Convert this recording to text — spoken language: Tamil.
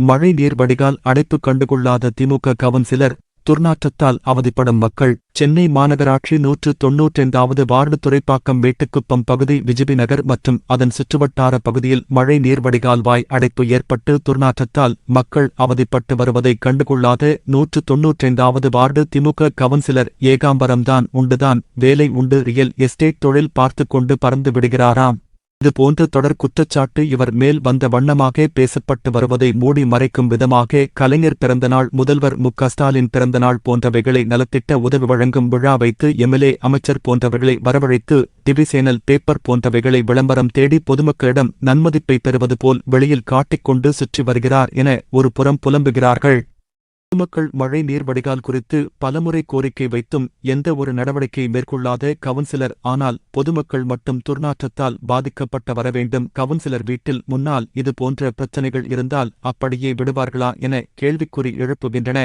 மழை நீர் வடிகால் அடைப்பு கண்டுகொள்ளாத திமுக கவுன்சிலர், துர்நாற்றத்தால் அவதிப்படும் மக்கள். சென்னை மாநகராட்சி 195வது வார்டு துரைப்பாக்கம் மேட்டுக்குப்பம் பகுதி விஜிபி நகர் மற்றும் அதன் சுற்றுவட்டார பகுதியில் மழை நீர் வடிகால் வாய் அடைப்பு ஏற்பட்டு துர்நாற்றத்தால் மக்கள் அவதிப்பட்டு வருவதை கண்டுகொள்ளாத 195வது வார்டு திமுக கவுன்சிலர் ஏகாம்பரம்தான் உண்டுதான் வேலை உண்டு ரியல் எஸ்டேட் தொழில் பார்த்துக் கொண்டு பறந்து விடுகிறாராம். இதுபோன்ற தொடர் குற்றச்சாட்டு இவர் மேல் வந்த வண்ணமாக பேசப்பட்டு வருவதை மூடி மறைக்கும் விதமாக கலைஞர் பிறந்தநாள், முதல்வர் மு.க.ஸ்டாலின் பிறந்தநாள் போன்றவைகளை நலத்திட்ட உதவி வழங்கும் விழா வைத்து எம்எல்ஏ, அமைச்சர் போன்றவர்களை வரவழைத்து டிவிசேனல் பேப்பர் போன்றவைகளை விளம்பரம் தேடி பொதுமக்களிடம் நன்மதிப்பை பெறுவது போல் வெளியில் காட்டிக்கொண்டு சுற்றி வருகிறார் என ஒரு புறம் புலம்புகிறார்கள். பொதுமக்கள் மழை நீர் வடிகால் குறித்து பலமுறை கோரிக்கை வைத்தும் எந்த ஒரு நடவடிக்கை மேற்கொள்ளாத கவுன்சிலர், ஆனால் பொதுமக்கள் மட்டும் துர்நாற்றத்தால் பாதிக்கப்பட்ட வரவேண்டும். கவுன்சிலர் வீட்டில் முன்னால் இது போன்ற பிரச்சனைகள் இருந்தால் அப்படியே விடுவார்களா என கேள்விக்குறி எழுப்புகின்றன.